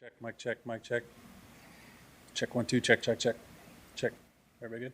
Check, mic check, mic check. Check 1 2, check, check, check. Check. Everybody good?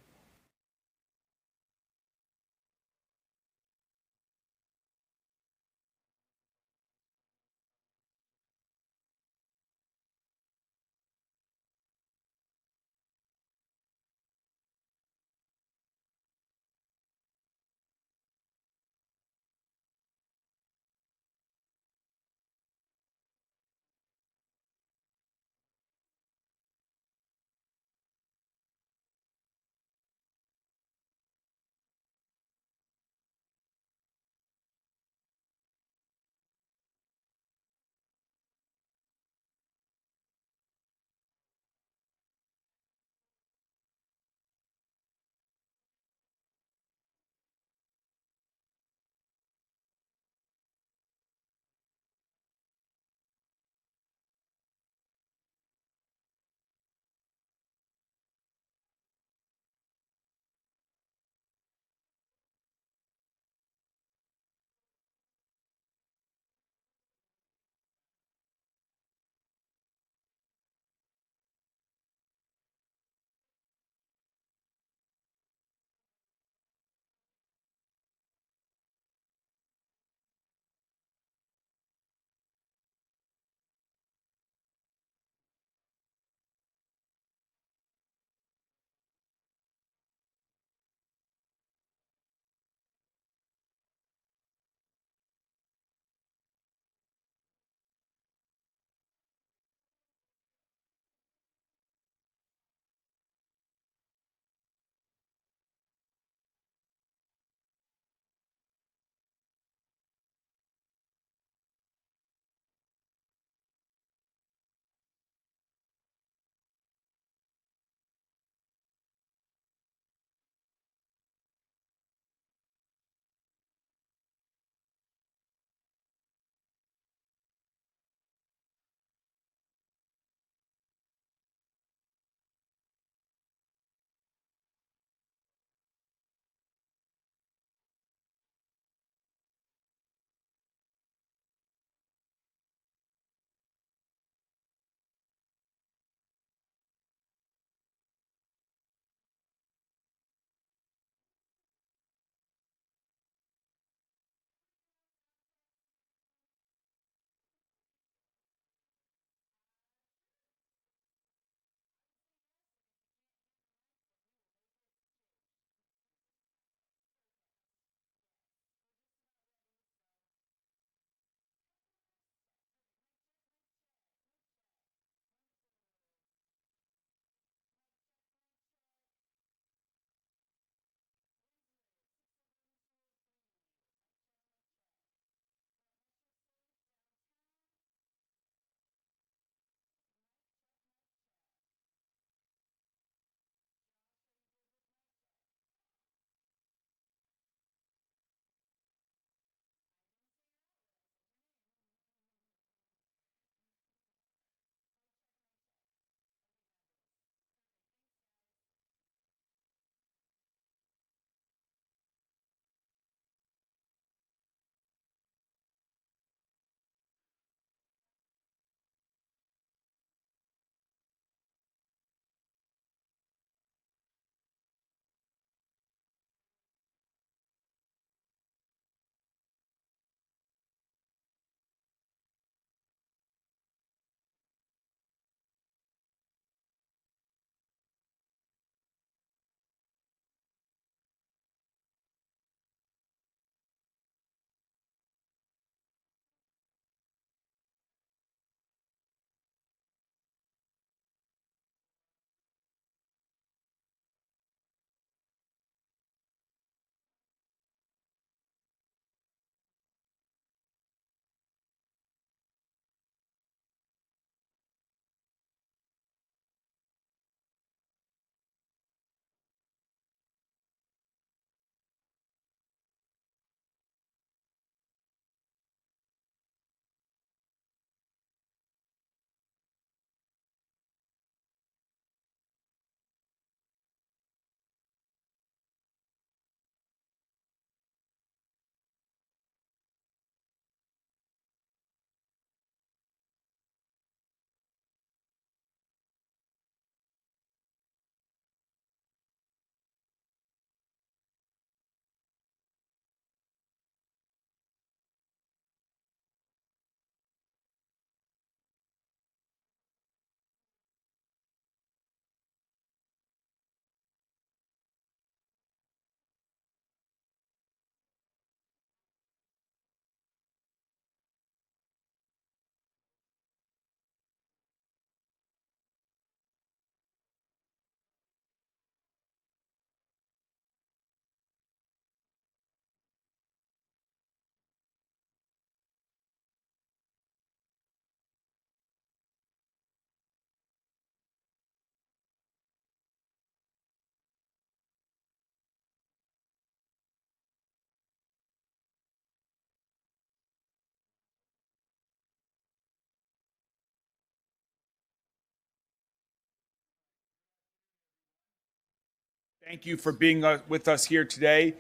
Thank you for being with us here today.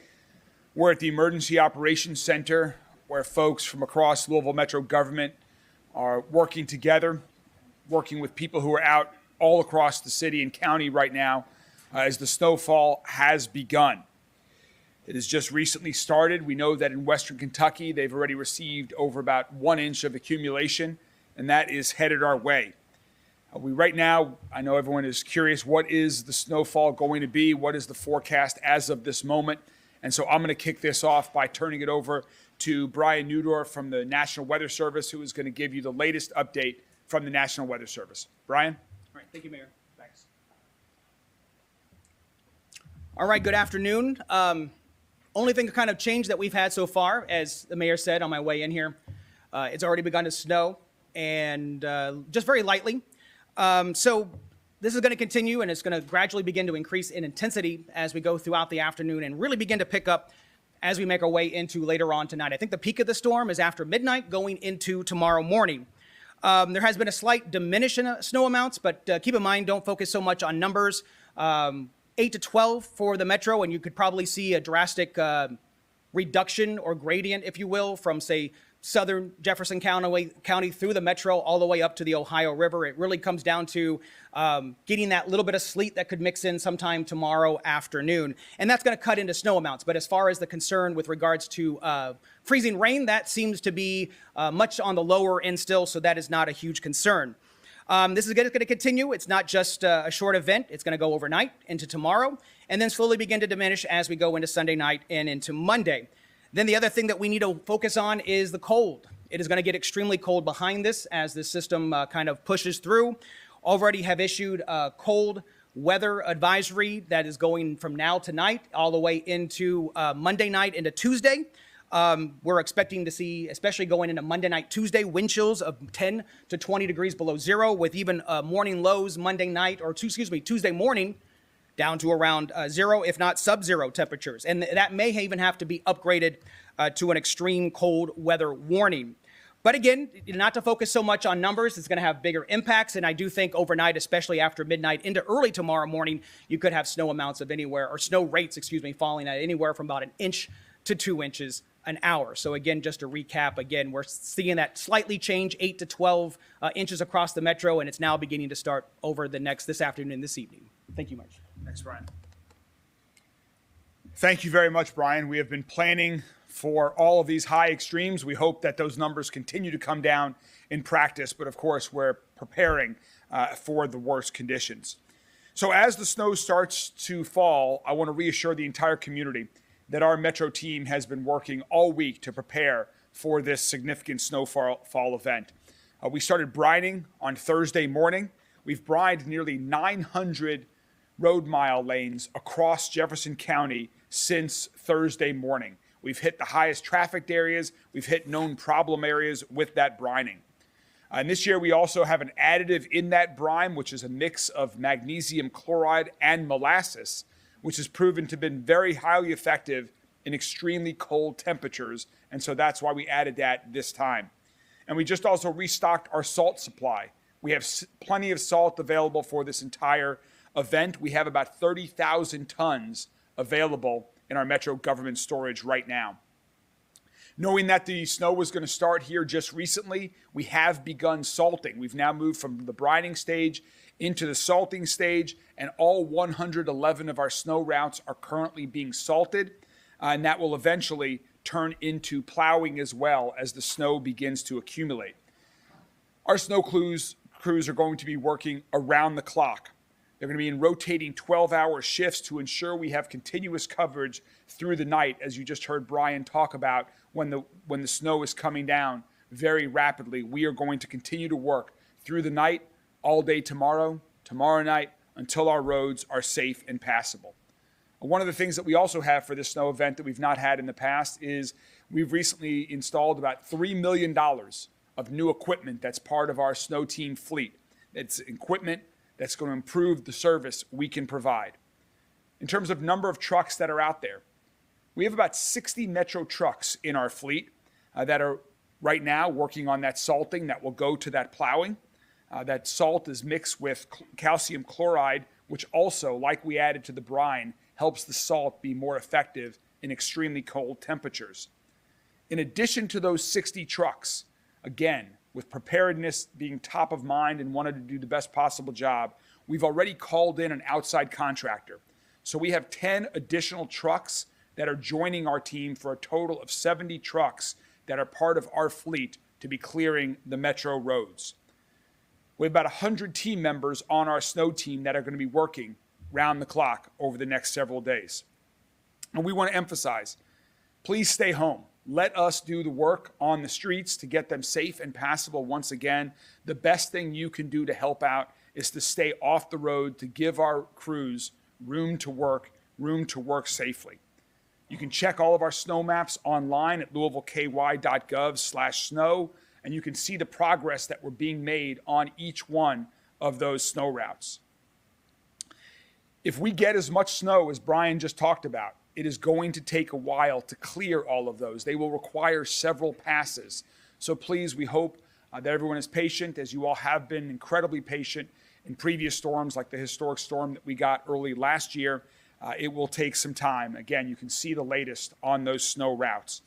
We're at the Emergency Operations Center, where folks from across Louisville Metro government are working together, working with people who are out all across the city and county right now as the snowfall has begun. It has just recently started. We know that in Western Kentucky, they've already received over about 1 inch of accumulation, and that is headed our way. Right now, I know everyone is curious, what is the snowfall going to be? What is the forecast as of this moment? And so I'm going to kick this off by turning it over to Brian Newdorf from the National Weather Service, who is going to give you the latest update from the National Weather Service. Brian? All right, thank you, Mayor. Thanks. All right, good afternoon. Only thing kind of changed that we've had so far, as the mayor said on my way in here, it's already begun to snow, and just very lightly. So this is going to continue, and it's going to gradually begin to increase in intensity as we go throughout the afternoon and really begin to pick up as we make our way into later on tonight. I think the peak of the storm is after midnight going into tomorrow morning. There has been a slight diminution of snow amounts, but keep in mind, don't focus so much on numbers. 8 to 12 for the metro, and you could probably see a drastic reduction or gradient, if you will, from, say, southern Jefferson County through the metro all the way up to the Ohio River. It really comes down to getting that little bit of sleet that could mix in sometime tomorrow afternoon. And that's going to cut into snow amounts. But as far as the concern with regards to freezing rain, that seems to be much on the lower end still, so that is not a huge concern. This is going to continue. It's not just a short event. It's going to go overnight into tomorrow and then slowly begin to diminish as we go into Sunday night and into Monday. Then the other thing that we need to focus on is the cold. It is going to get extremely cold behind this as this system kind of pushes through. Already have issued a cold weather advisory that is going from now tonight all the way into Monday night into Tuesday. We're expecting to see, especially going into Monday night, Tuesday, wind chills of 10 to 20 degrees below zero with even morning lows Monday night or Tuesday morning down to around zero, if not sub-zero temperatures. And that may even have to be upgraded to an extreme cold weather warning. But again, not to focus so much on numbers, it's going to have bigger impacts. And I do think overnight, especially after midnight into early tomorrow morning, you could have snow amounts of anywhere, or snow rates, falling at anywhere from about 1 inch to 2 inches an hour. So again, just to recap, again, we're seeing that slightly change, 8 to 12 inches across the metro, and it's now beginning to start over this afternoon and this evening. Thank you much. Thanks, Brian. Thank you very much, Brian. We have been planning for all of these high extremes. We hope that those numbers continue to come down in practice, but of course, we're preparing for the worst conditions. So as the snow starts to fall, I want to reassure the entire community that our Metro team has been working all week to prepare for this significant snowfall event. We started brining on Thursday morning. We've brined nearly 900 road mile lanes across Jefferson County since Thursday morning. We've hit the highest trafficked areas. We've hit known problem areas with that brining. And this year we also have an additive in that brine, which is a mix of magnesium chloride and molasses, which has proven to have been very highly effective in extremely cold temperatures. And so that's why we added that this time. And we just also restocked our salt supply. We have plenty of salt available for this entire event. We have about 30,000 tons available in our Metro government storage right now. Knowing that the snow was going to start here just recently, we have begun salting. We've now moved from the brining stage into the salting stage, and all 111 of our snow routes are currently being salted, and that will eventually turn into plowing as well as the snow begins to accumulate. Our snow crews are going to be working around the clock. They're going to be in rotating 12-hour shifts to ensure we have continuous coverage through the night, as you just heard Brian talk about when the snow is coming down very rapidly. We are going to continue to work through the night, all day tomorrow night, until our roads are safe and passable. One of the things that we also have for this snow event that we've not had in the past is we've recently installed about $3 million of new equipment that's part of our snow team fleet. It's equipment that's going to improve the service we can provide. In terms of number of trucks that are out there, we have about 60 Metro trucks in our fleet that are right now working on that salting that will go to that plowing. That salt is mixed with calcium chloride, which also, like we added to the brine, helps the salt be more effective in extremely cold temperatures. In addition to those 60 trucks, again, with preparedness being top of mind and wanted to do the best possible job, we've already called in an outside contractor. So we have 10 additional trucks that are joining our team for a total of 70 trucks that are part of our fleet to be clearing the metro roads. We have about 100 team members on our snow team that are going to be working round the clock over the next several days. And we want to emphasize, please stay home. Let us do the work on the streets to get them safe and passable once again. The best thing you can do to help out is to stay off the road, to give our crews room to work safely. You can check all of our snow maps online at louisvilleky.gov/snow, and you can see the progress that we're being made on each one of those snow routes. If we get as much snow as Brian just talked about, it is going to take a while to clear all of those. They will require several passes. So please, we hope that everyone is patient, as you all have been incredibly patient in previous storms like the historic storm that we got early last year. It will take some time. Again, you can see the latest on those snow routes.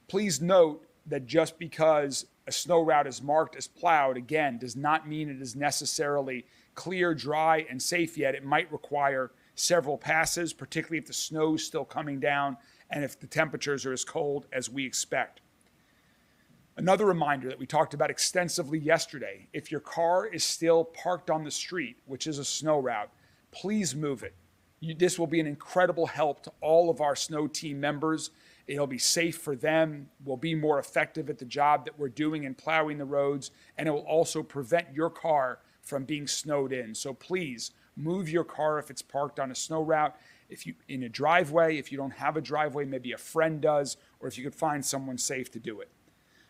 Please note that just because a snow route is marked as plowed, again, does not mean it is necessarily clear, dry, and safe yet. It might require several passes, particularly if the snow is still coming down and if the temperatures are as cold as we expect. Another reminder that we talked about extensively yesterday, if your car is still parked on the street, which is a snow route, please move it. This will be an incredible help to all of our snow team members. It'll be safe for them, we'll be more effective at the job that we're doing in plowing the roads, and it will also prevent your car from being snowed in. So please, move your car if it's parked on a snow route. If you in a driveway, if you don't have a driveway, maybe a friend does, or if you could find someone safe to do it.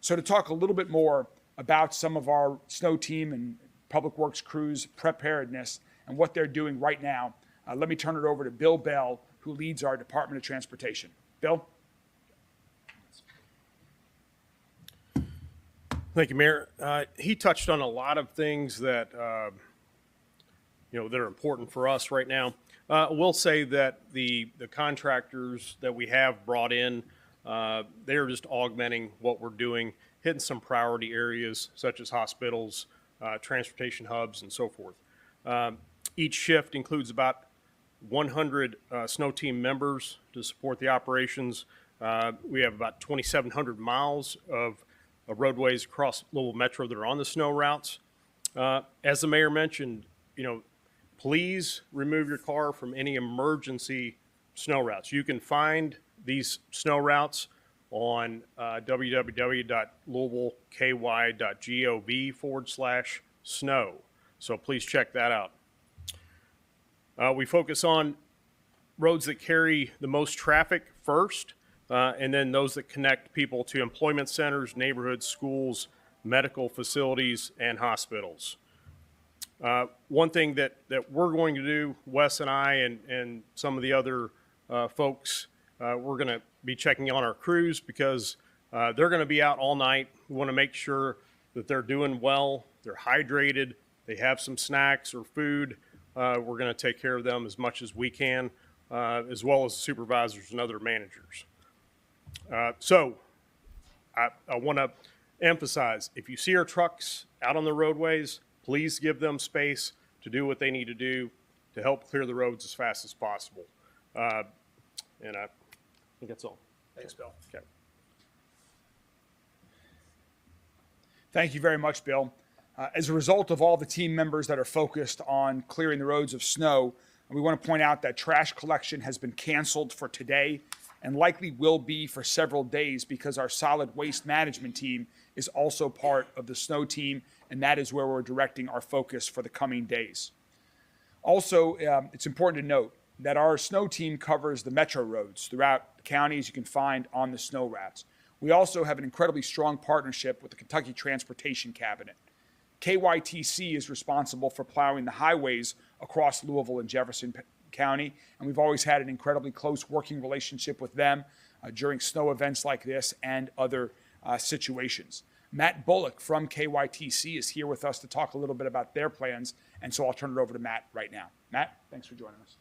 So to talk a little bit more about some of our snow team and public works crews preparedness and what they're doing right now, let me turn it over to Bill Bell, who leads our Department of Transportation. Bill? Thank you, Mayor. He touched on a lot of things that that are important for us right now. We'll say that the contractors that we have brought in, they are just augmenting what we're doing, hitting some priority areas such as hospitals, transportation hubs, and so forth. Each shift includes about 100 snow team members to support the operations. We have about 2,700 miles of roadways across Louisville Metro that are on the snow routes. As the mayor mentioned, please remove your car from any emergency snow routes. You can find these snow routes on www.louisvilleky.gov/snow. So please check that out. We focus on roads that carry the most traffic first, and then those that connect people to employment centers, neighborhoods, schools, medical facilities, and hospitals. One thing that we're going to do, Wes and I and some of the other folks, we're going to be checking on our crews because they're going to be out all night. We want to make sure that they're doing well, they're hydrated, they have some snacks or food. We're going to take care of them as much as we can, as well as supervisors and other managers. So I want to emphasize, if you see our trucks out on the roadways, please give them space to do what they need to do to help clear the roads as fast as possible. And I think that's all. Thanks, Bill. Okay. Thank you very much, Bill. As a result of all the team members that are focused on clearing the roads of snow, we want to point out that trash collection has been canceled for today and likely will be for several days because our solid waste management team is also part of the snow team, and that is where we're directing our focus for the coming days. Also, it's important to note that our snow team covers the metro roads throughout the counties you can find on the snow routes. We also have an incredibly strong partnership with the Kentucky Transportation Cabinet. KYTC is responsible for plowing the highways across Louisville and Jefferson County, and we've always had an incredibly close working relationship with them during snow events like this and other situations. Matt Bullock from KYTC is here with us to talk a little bit about their plans, and so I'll turn it over to Matt right now. Matt, thanks for joining us.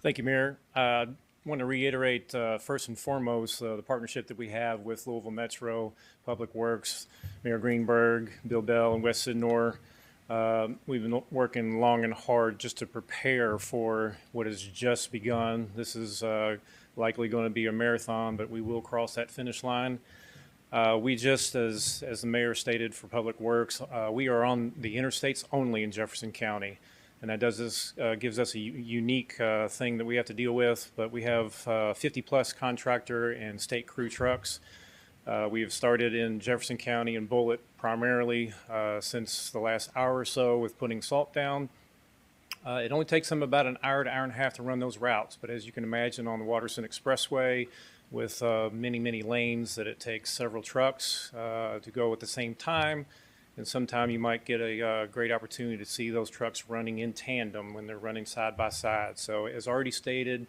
Thank you, Mayor. I want to reiterate, first and foremost, the partnership that we have with Louisville Metro, Public Works, Mayor Greenberg, Bill Bell, and Wes Sidnor. We've been working long and hard just to prepare for what has just begun. This is likely going to be a marathon, but we will cross that finish line. We just, as the mayor stated for Public Works, we are on the interstates only in Jefferson County. And that gives us a unique thing that we have to deal with. But we have 50-plus contractor and state crew trucks. We have started in Jefferson County and Bullitt primarily since the last hour or so with putting salt down. It only takes them about an hour to hour and a half to run those routes. But as you can imagine, on the Watterson Expressway with many lanes, that it takes several trucks to go at the same time. And sometime you might get a great opportunity to see those trucks running in tandem when they're running side by side. So as already stated,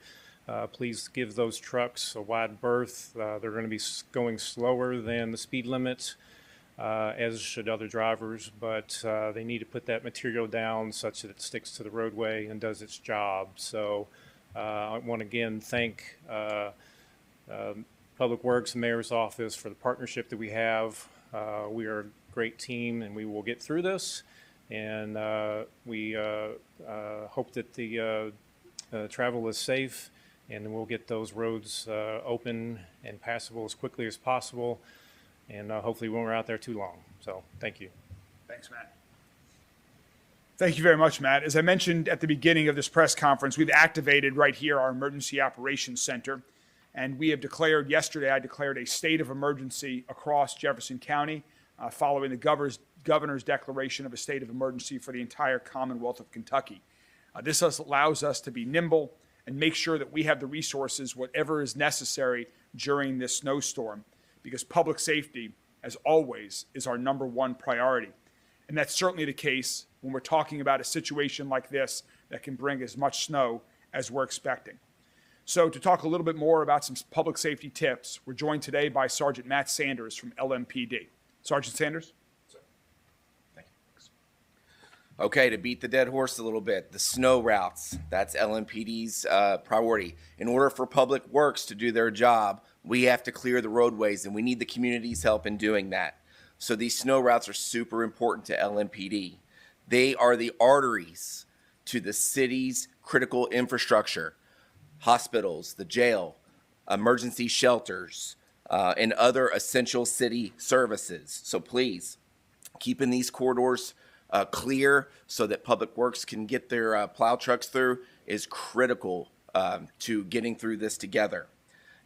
please give those trucks a wide berth. They're going to be going slower than the speed limit, as should other drivers, but they need to put that material down such that it sticks to the roadway and does its job. So I want to again thank Public Works and Mayor's Office for the partnership that we have. We are great team, and we will get through this. And we hope that the travel is safe, and we'll get those roads open and passable as quickly as possible. And hopefully we won't be out there too long. So thank you. Thanks, Matt. Thank you very much, Matt. As I mentioned at the beginning of this press conference, we've activated right here our Emergency Operations Center. And we have declared, yesterday I declared a state of emergency across Jefferson County, following the governor's declaration of a state of emergency for the entire Commonwealth of Kentucky. This allows us to be nimble and make sure that we have the resources, whatever is necessary during this snowstorm, because public safety, as always, is our number one priority. And that's certainly the case when we're talking about a situation like this that can bring as much snow as we're expecting. So to talk a little bit more about some public safety tips, we're joined today by Sergeant Matt Sanders from LMPD. Sergeant Sanders? Thank you. Okay, to beat the dead horse a little bit, the snow routes, that's LMPD's priority. In order for Public Works to do their job, we have to clear the roadways, and we need the community's help in doing that. So these snow routes are super important to LMPD. They are the arteries to the city's critical infrastructure, hospitals, the jail, emergency shelters, and other essential city services. So please, keeping these corridors clear so that Public Works can get their plow trucks through is critical to getting through this together.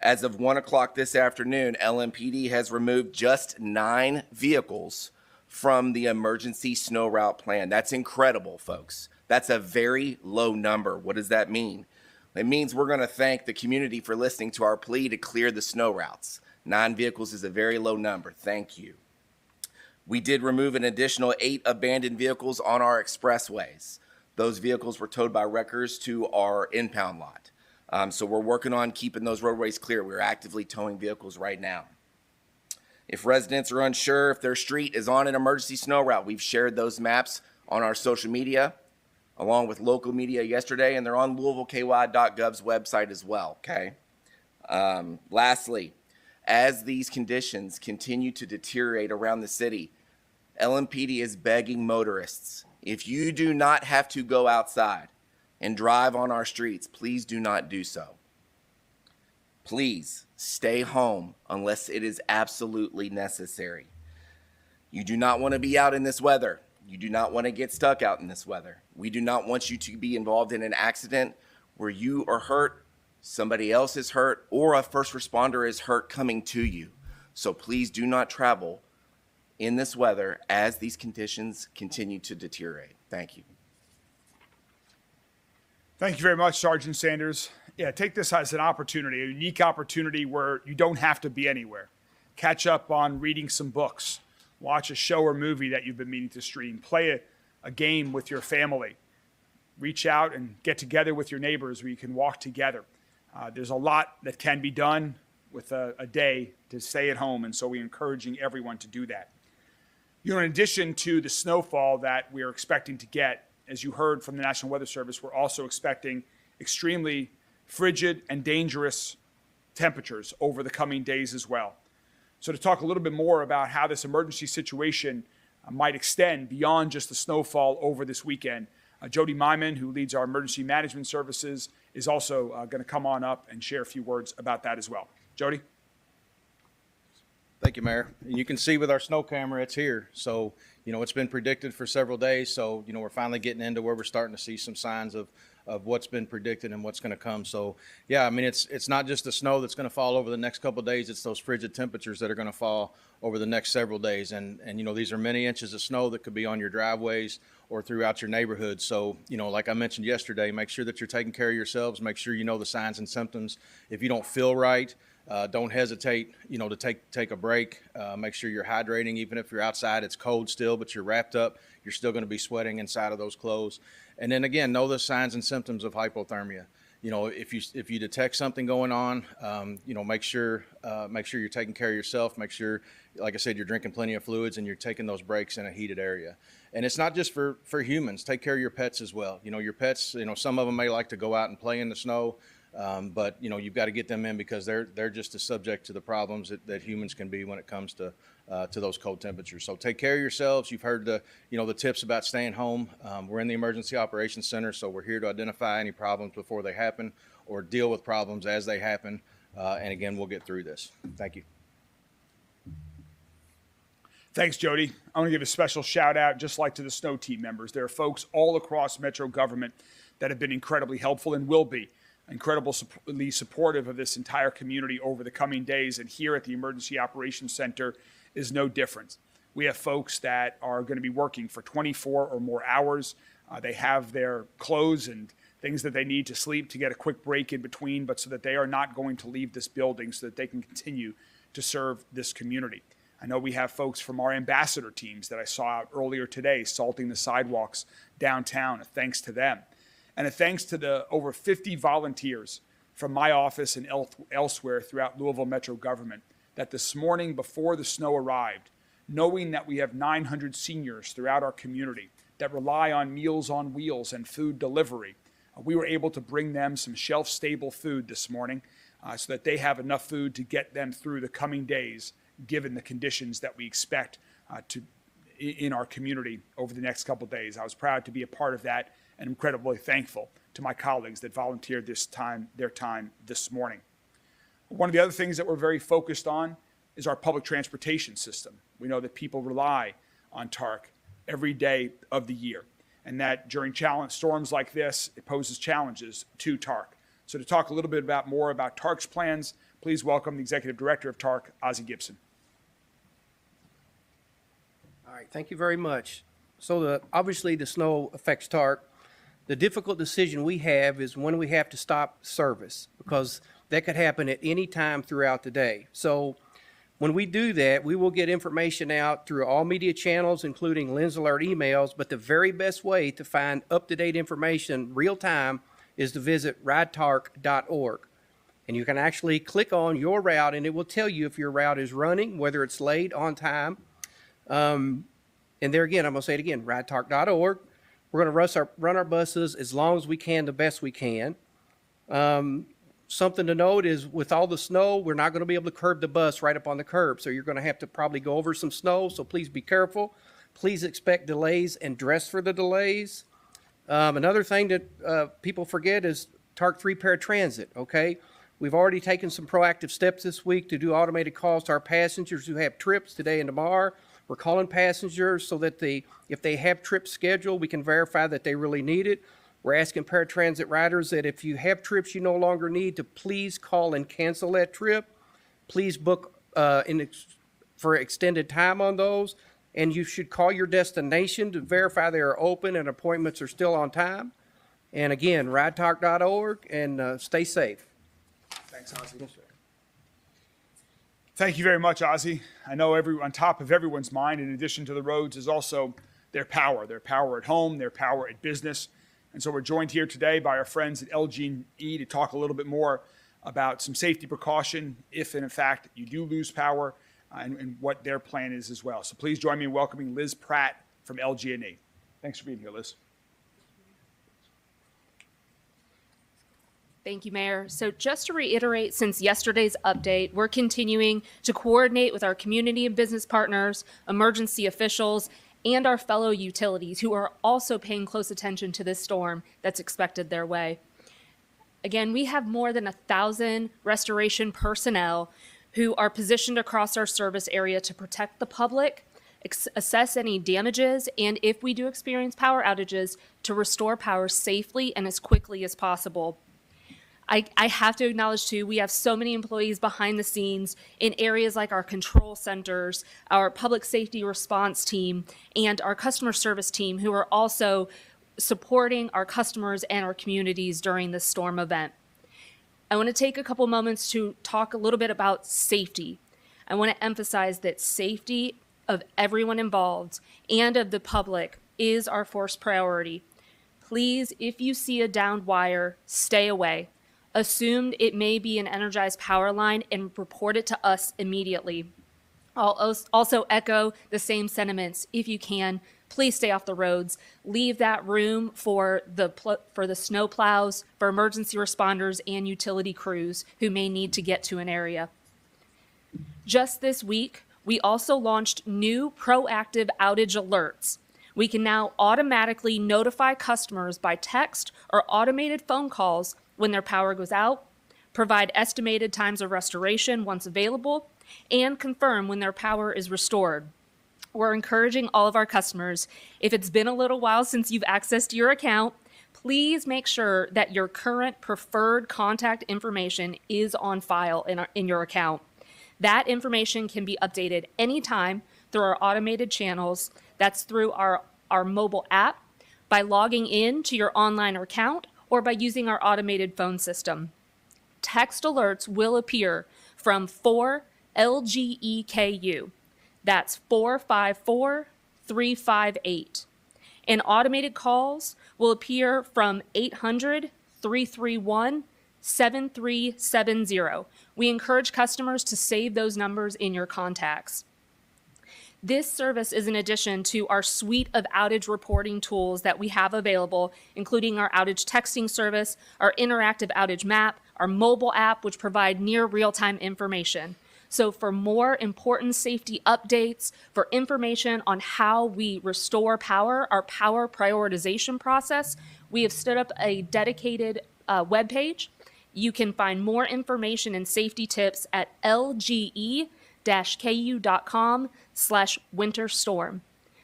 As of 1 o'clock this afternoon, LMPD has removed just 9 vehicles from the emergency snow route plan. That's incredible, folks. That's a very low number. What does that mean? It means we're going to thank the community for listening to our plea to clear the snow routes. 9 vehicles is a very low number. Thank you. We did remove an additional 8 abandoned vehicles on our expressways. Those vehicles were towed by wreckers to our impound lot. So we're working on keeping those roadways clear. We're actively towing vehicles right now. If residents are unsure if their street is on an emergency snow route, we've shared those maps on our social media along with local media yesterday, and they're on LouisvilleKY.gov's website as well, okay? Lastly, as these conditions continue to deteriorate around the city, LMPD is begging motorists, if you do not have to go outside and drive on our streets, please do not do so. Please stay home unless it is absolutely necessary. You do not want to be out in this weather. You do not want to get stuck out in this weather. We do not want you to be involved in an accident where you are hurt, somebody else is hurt, or a first responder is hurt coming to you. So please do not travel in this weather as these conditions continue to deteriorate. Thank you. Thank you very much, Sergeant Sanders. Yeah, take this as an opportunity, a unique opportunity where you don't have to be anywhere. Catch up on reading some books, watch a show or movie that you've been meaning to stream, play a game with your family, reach out and get together with your neighbors where you can walk together. There's a lot that can be done with a day to stay at home, and so we're encouraging everyone to do that. You know, in addition to the snowfall that we are expecting to get, as you heard from the National Weather Service, we're also expecting extremely frigid and dangerous temperatures over the coming days as well. So to talk a little bit more about how this emergency situation might extend beyond just the snowfall over this weekend, Jody Myman, who leads our emergency management services, is also going to come on up and share a few words about that as well. Jody? Thank you, Mayor. And you can see with our snow camera, it's here. So, it's been predicted for several days. So, we're finally getting into where we're starting to see some signs of what's been predicted and what's going to come. So, yeah, I mean, it's not just the snow that's going to fall over the next couple of days. It's those frigid temperatures that are going to fall over the next several days. And these are many inches of snow that could be on your driveways or throughout your neighborhood. So, like I mentioned yesterday, make sure that you're taking care of yourselves. Make sure you know the signs and symptoms. If you don't feel right, don't hesitate, to take a break. Make sure you're hydrating, even if you're outside, it's cold still, but you're wrapped up. You're still going to be sweating inside of those clothes. And then again, know the signs and symptoms of hypothermia. If you detect something going on, make sure you're taking care of yourself. Make sure, like I said, you're drinking plenty of fluids and you're taking those breaks in a heated area. And it's not just for humans. Take care of your pets as well. Your pets, some of them may like to go out and play in the snow. But you've got to get them in because they're just as subject to the problems that humans can be when it comes to those cold temperatures. So take care of yourselves. You've heard the tips about staying home. We're in the Emergency Operations Center, so we're here to identify any problems before they happen or deal with problems as they happen. And again, we'll get through this. Thank you. Thanks, Jody. I want to give a special shout out, just like to the Snow Team members. There are folks all across Metro government that have been incredibly helpful and will be incredibly supportive of this entire community over the coming days. And here at the Emergency Operations Center is no different. We have folks that are going to be working for 24 or more hours. They have their clothes and things that they need to sleep to get a quick break in between, but so that they are not going to leave this building so that they can continue to serve this community. I know we have folks from our ambassador teams that I saw out earlier today salting the sidewalks downtown. Thanks to them. And a thanks to the over 50 volunteers from my office and elsewhere throughout Louisville Metro government that this morning before the snow arrived, knowing that we have 900 seniors throughout our community that rely on Meals on Wheels and food delivery, we were able to bring them some shelf-stable food this morning so that they have enough food to get them through the coming days, given the conditions that we expect in our community over the next couple days. I was proud to be a part of that and incredibly thankful to my colleagues that volunteered their time this morning. One of the other things that we're very focused on is our public transportation system. We know that people rely on TARC every day of the year, and that during storms like this, it poses challenges to TARC. So to talk a little bit more about TARC's plans, please welcome the Executive Director of TARC, Ozzie Gibson. All right, thank you very much. So obviously the snow affects TARC. The difficult decision we have is when we have to stop service, because that could happen at any time throughout the day. So when we do that, we will get information out through all media channels, including Lens Alert emails, but the very best way to find up-to-date information real time is to visit ridetarc.org. And you can actually click on your route and it will tell you if your route is running, whether it's late, on time. And there again, I'm going to say it again, ridetarc.org. We're going to run our buses as long as we can, the best we can. Something to note is with all the snow, we're not going to be able to curb the bus right up on the curb. So you're going to have to probably go over some snow. So please be careful. Please expect delays and dress for the delays. Another thing that people forget is TARC 3 paratransit, okay? We've already taken some proactive steps this week to do automated calls to our passengers who have trips today and tomorrow. We're calling passengers so that if they have trips scheduled, we can verify that they really need it. We're asking paratransit riders that if you have trips you no longer need to please call and cancel that trip. Please book for extended time on those. And you should call your destination to verify they are open and appointments are still on time. And again, ridetalk.org, and stay safe. Thanks, Ozzie. Thank you very much, Ozzie. I know on top of everyone's mind, in addition to the roads, is also their power at home, their power at business. And so we're joined here today by our friends at LG&E to talk a little bit more about some safety precaution if, in fact, you do lose power, and what their plan is as well. So please join me in welcoming Liz Pratt from LG&E. Thanks for being here, Liz. Thank you, Mayor. So just to reiterate, since yesterday's update, we're continuing to coordinate with our community and business partners, emergency officials, and our fellow utilities who are also paying close attention to this storm that's expected their way. Again, we have more than 1,000 restoration personnel who are positioned across our service area to protect the public, assess any damages, and if we do experience power outages, to restore power safely and as quickly as possible. I have to acknowledge, too, we have so many employees behind the scenes in areas like our control centers, our public safety response team, and our customer service team who are also supporting our customers and our communities during this storm event. I want to take a couple moments to talk a little bit about safety. I want to emphasize that safety of everyone involved and of the public is our first priority. Please, if you see a downed wire, stay away. Assume it may be an energized power line and report it to us immediately. I'll also echo the same sentiments. If you can, please stay off the roads. Leave that room for the snow plows, for emergency responders and utility crews who may need to get to an area. Just this week, we also launched new proactive outage alerts. We can now automatically notify customers by text or automated phone calls when their power goes out, provide estimated times of restoration once available, and confirm when their power is restored. We're encouraging all of our customers, if it's been a little while since you've accessed your account, please make sure that your current preferred contact information is on file in your account. That information can be updated anytime through our automated channels. That's through our mobile app, by logging in to your online account, or by using our automated phone system. Text alerts will appear from 4LGEKU. That's 454358. And automated calls will appear from 800-331-7370. We encourage customers to save those numbers in your contacts. This service is in addition to our suite of outage reporting tools that we have available, including our outage texting service, our interactive outage map, our mobile app, which provide near real-time information. So for more important safety updates, for information on how we restore power, our power prioritization process, we have stood up a dedicated webpage. You can find more information and safety tips at lge-ku.com/winter storm.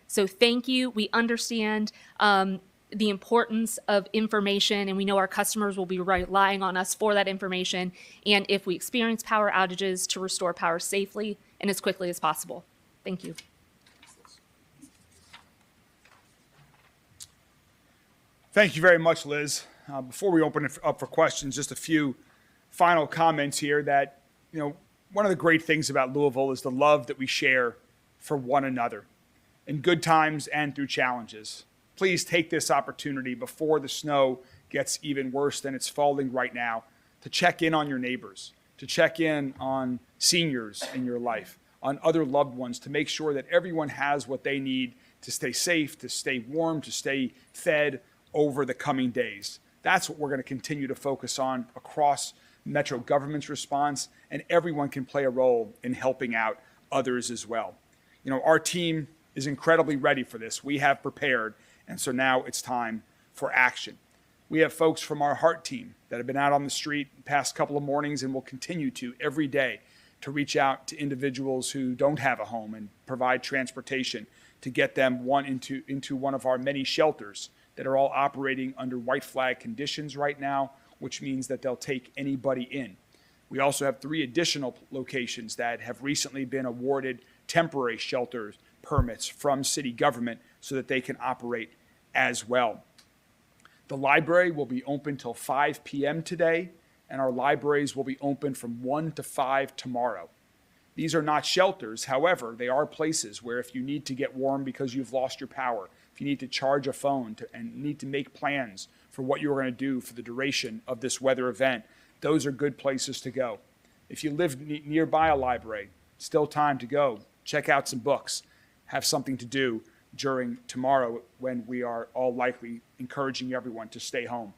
So thank you. We understand the importance of information, and we know our customers will be relying on us for that information, and if we experience power outages, to restore power safely and as quickly as possible. Thank you. Thank you very much, Liz. Before we open it up for questions, just a few final comments here that, one of the great things about Louisville is the love that we share for one another in good times and through challenges. Please take this opportunity before the snow gets even worse than it's falling right now to check in on your neighbors, to check in on seniors in your life, on other loved ones, to make sure that everyone has what they need to stay safe, to stay warm, to stay fed over the coming days. That's what we're going to continue to focus on across Metro government's response, and everyone can play a role in helping out others as well. Our team is incredibly ready for this. We have prepared, and so now it's time for action. We have folks from our HEART team that have been out on the street the past couple of mornings and will continue to every day to reach out to individuals who don't have a home and provide transportation to get them into one of our many shelters that are all operating under white flag conditions right now, which means that they'll take anybody in. We also have 3 additional locations that have recently been awarded temporary shelter permits from city government so that they can operate as well. The library will be open till 5 p.m. today, and our libraries will be open from 1 to 5 tomorrow. These are not shelters. However, they are places where if you need to get warm because you've lost your power, if you need to charge a phone and need to make plans for what you're going to do for the duration of this weather event, those are good places to go. If you live nearby a library, still time to go. Check out some books. Have something to do during tomorrow when we are all likely encouraging everyone to stay home.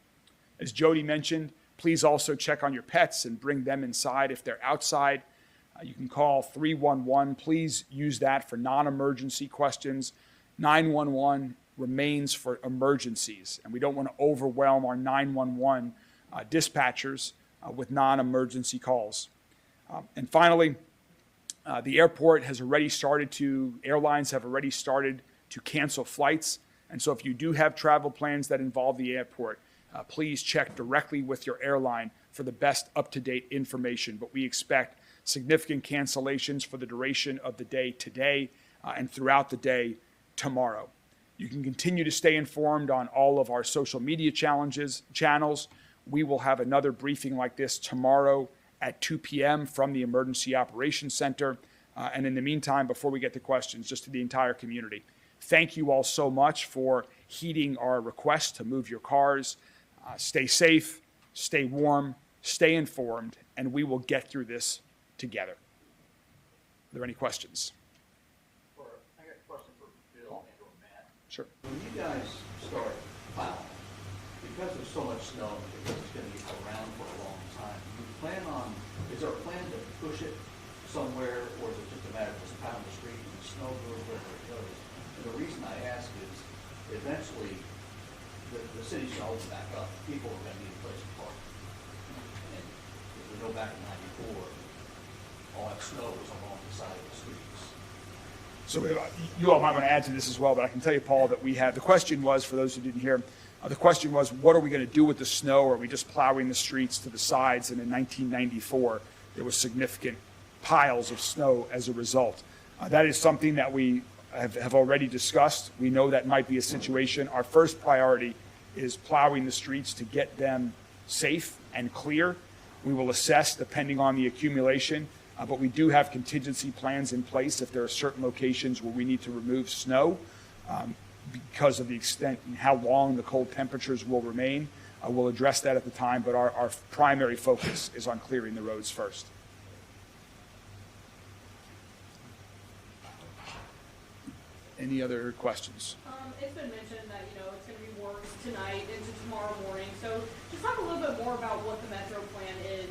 As Jody mentioned, Please also check on your pets and bring them inside if they're outside. You can call 311. Please use that for non-emergency questions. 911 remains for emergencies, and we don't want to overwhelm our 911 dispatchers with non-emergency calls. And finally, the airport has already airlines have already started to cancel flights. And so if you do have travel plans that involve the airport, please check directly with your airline for the best up-to-date information. But we expect significant cancellations for the duration of the day today and throughout the day tomorrow. You can continue to stay informed on all of our social media channels. We will have another briefing like this tomorrow at 2 p.m. from the Emergency Operations Center. And in the meantime, before we get to questions, just to the entire community, thank you all so much for heeding our request to move your cars. Stay safe, stay warm, stay informed, and we will get through this together. Are there any questions? I got a question for Bill and or Matt. Sure. When you guys start plowing, because there's so much snow, because it's going to be around for a long time, is there a plan to push it somewhere, or is it just a matter of just pounding the street and the snow goes wherever it goes? And the reason I ask is, eventually, the city's going to open back up. People are going to need a place to park. And if we go back in '94, all that snow was along the side of the streets. So you all might want to add to this as well, but I can tell you, Paul, that the question was, for those who didn't hear, the question was, what are we going to do with the snow? Are we just plowing the streets to the sides? And in 1994, there was significant piles of snow as a result. That is something that we have already discussed. We know that might be a situation. Our first priority is plowing the streets to get them safe and clear. We will assess depending on the accumulation, but we do have contingency plans in place if there are certain locations where we need to remove snow because of the extent and how long the cold temperatures will remain. We'll address that at the time, but our primary focus is on clearing the roads first. Any other questions? It's been mentioned that, it's going to be works tonight into tomorrow morning. So just talk a little bit more about what the Metro plan is,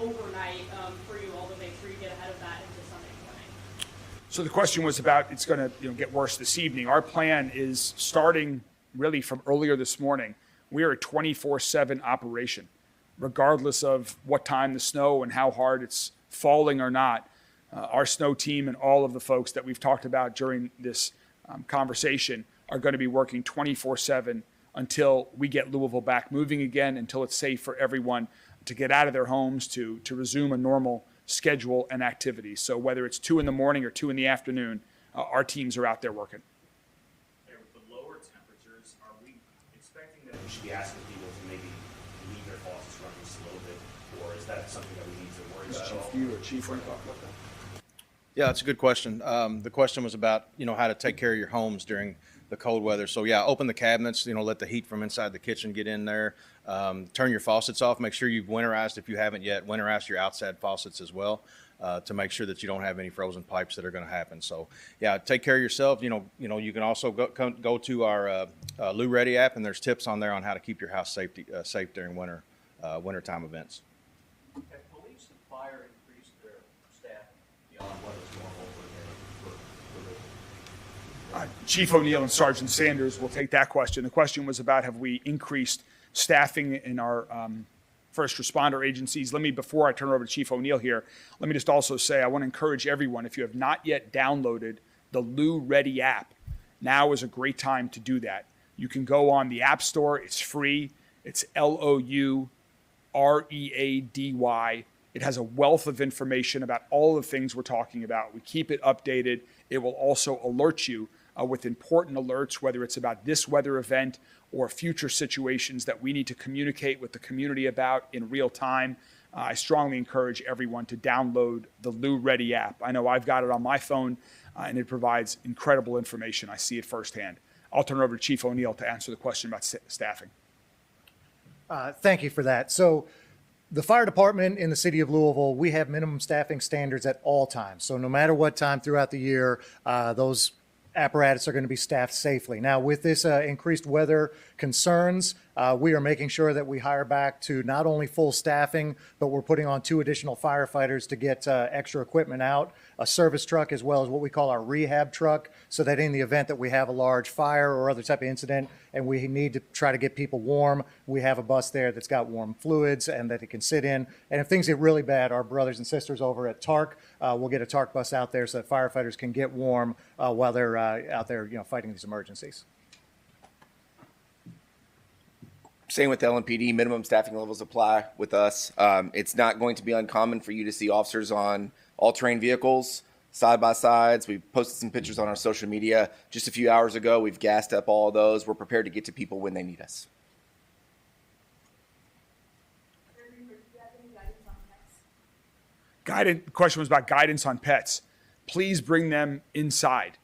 overnight for you all to make sure you get ahead of that into Sunday morning. So the question was about, it's going to get worse this evening. Our plan is starting really from earlier this morning. We are a 24/7 operation, regardless of what time the snow and how hard it's falling or not. Our snow team and all of the folks that we've talked about during this conversation are going to be working 24/7 until we get Louisville back moving again, until it's safe for everyone to get out of their homes, to resume a normal schedule and activity. So whether it's 2 in the morning or 2 in the afternoon, our teams are out there working. With the lower temperatures, are we expecting that we should be asking people to maybe leave their faucets running just a little bit, or is that something that we need to worry about? You or Chief, what do you talk about that? Yeah, that's a good question. The question was about, how to take care of your homes during the cold weather. So yeah, open the cabinets, let the heat from inside the kitchen get in there. Turn your faucets off. Make sure you've winterized, if you haven't yet, winterize your outside faucets as well, to make sure that you don't have any frozen pipes that are going to happen. So yeah, take care of yourself. You can also go to our Lou Ready app, and there's tips on there on how to keep your house safe during wintertime events. Have police and fire increased their staff beyond what is normal for Chief O'Neill and Sergeant Sanders will take that question. The question was about, have we increased staffing in our first responder agencies? Before I turn it over to Chief O'Neill here, let me just also say I want to encourage everyone, if you have not yet downloaded the Lou Ready app, now is a great time to do that. You can go on the App Store. It's free. It's LOUREADY. It has a wealth of information about all the things we're talking about. We keep it updated. It will also alert you with important alerts, whether it's about this weather event or future situations that we need to communicate with the community about in real time. I strongly encourage everyone to download the Lou Ready app. I know I've got it on my phone, and it provides incredible information. I see it firsthand. I'll turn it over to Chief O'Neill to answer the question about staffing. Thank you for that. So the fire department in the city of Louisville, we have minimum staffing standards at all times. So no matter what time throughout the year, those apparatus are going to be staffed safely. Now, with this increased weather concerns, We are making sure that we hire back to not only full staffing, but we're putting on 2 additional firefighters to get extra equipment out, a service truck as well as what we call our rehab truck, so that in the event that we have a large fire or other type of incident and we need to try to get people warm, we have a bus there that's got warm fluids and that it can sit in. And if things get really bad, our brothers and sisters over at TARC will get a TARC bus out there so that firefighters can get warm while they're out there, fighting these emergencies. Same with LMPD, minimum staffing levels apply with us. It's not going to be uncommon for you to see officers on all-terrain vehicles, side-by-sides. We posted some pictures on our social media just a few hours ago. We've gassed up all of those. We're prepared to get to people when they need us. The question was about guidance on pets. Please bring them inside.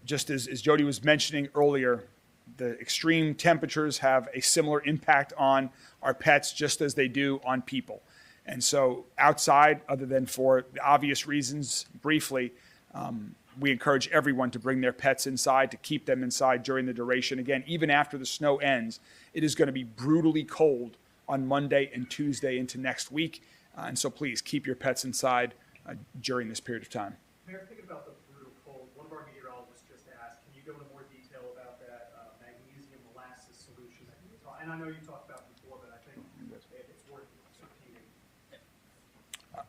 Just as Jody was mentioning earlier, the extreme temperatures have a similar impact on our pets just as they do on people. And so outside, other than for the obvious reasons, briefly, we encourage everyone to bring their pets inside, to keep them inside during the duration. Again, even after the snow ends, it is going to be brutally cold on Monday and Tuesday into next week. And so please keep your pets inside during this period of time. Mayor, thinking about the brutal cold, one of our meteorologists just asked, can you go into more detail about that magnesium molasses solution that you talked, and I know you talked about before, but I think it's worth repeating.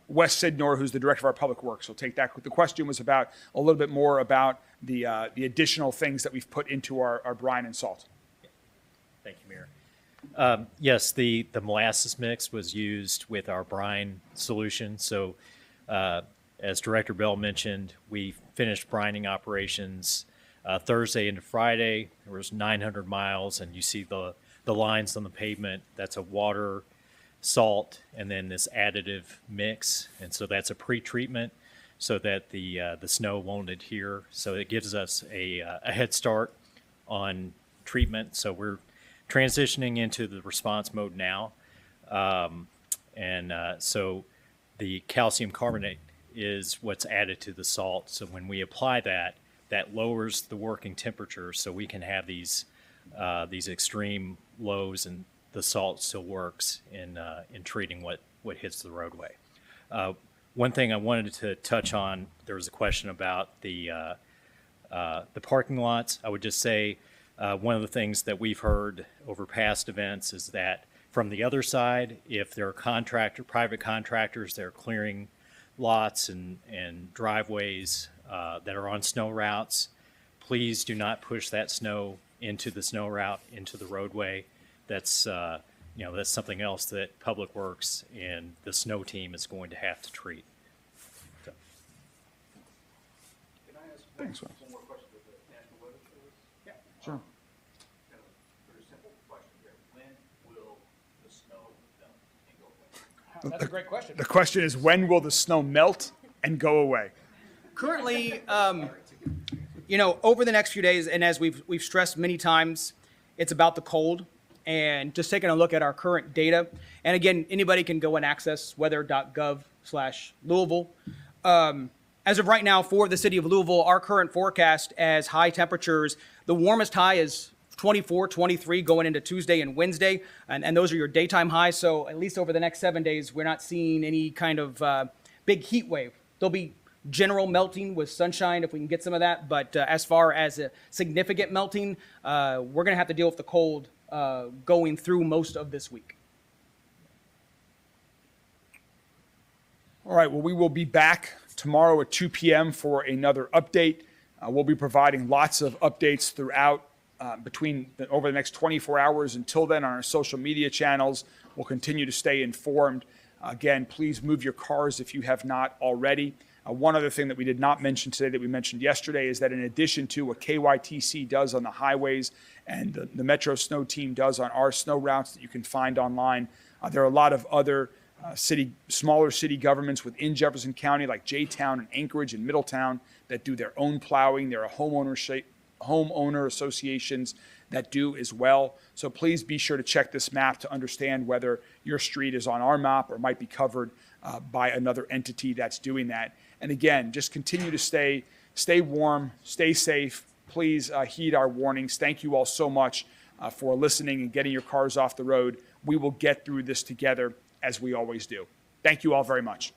Wes Sidnor, who's the director of our public works, will take that. The question was about a little bit more about the additional things that we've put into our brine and salt. Thank you, Mayor. Yes, the molasses mix was used with our brine solution. So as Director Bell mentioned, we finished brining operations Thursday into Friday. There was 900 miles, and you see the lines on the pavement. That's a water, salt, and then this additive mix. And so that's a pre-treatment so that the snow won't adhere. So it gives us a head start on treatment. So we're transitioning into the response mode now. So the calcium carbonate is what's added to the salt. So when we apply that, that lowers the working temperature so we can have these extreme lows, and the salt still works in treating what hits the roadway. One thing I wanted to touch on, there was a question about the parking lots. I would just say one of the things that we've heard over past events is that from the other side, if there are private contractors that are clearing lots and driveways that are on snow routes, please do not push that snow into the snow route, into the roadway. That's that's something else that Public Works and the snow team is going to have to treat. So. Can I ask one more question with the National Weather Service? Yeah, sure. Kind of very simple question here. When will the snow melt and go away? That's a great question. The question is, when will the snow melt and go away? Currently, over the next few days, and as we've stressed many times, it's about the cold. And just taking a look at our current data, and again, anybody can go and access weather.gov/Louisville. As of right now, for the city of Louisville, our current forecast as high temperatures, the warmest high is 24, 23 going into Tuesday and Wednesday, and those are your daytime highs. So at least over the next 7 days, we're not seeing any kind of big heat wave. There'll be general melting with sunshine if we can get some of that, but as far as a significant melting, we're going to have to deal with the cold going through most of this week. All right, well, we will be back tomorrow at 2 p.m. for another update. We'll be providing lots of updates throughout over the next 24 hours. Until then, on our social media channels, we'll continue to stay informed. Again, please move your cars if you have not already. One other thing that we did not mention today that we mentioned yesterday is that in addition to what KYTC does on the highways and the Metro Snow Team does on our snow routes that you can find online, there are a lot of other smaller city governments within Jefferson County, like J-Town and Anchorage and Middletown, that do their own plowing. There are homeowner associations that do as well. So please be sure to check this map to understand whether your street is on our map or might be covered by another entity that's doing that. And again, just continue to stay warm, stay safe. Please heed our warnings. Thank you all so much for listening and getting your cars off the road. We will get through this together as we always do. Thank you all very much.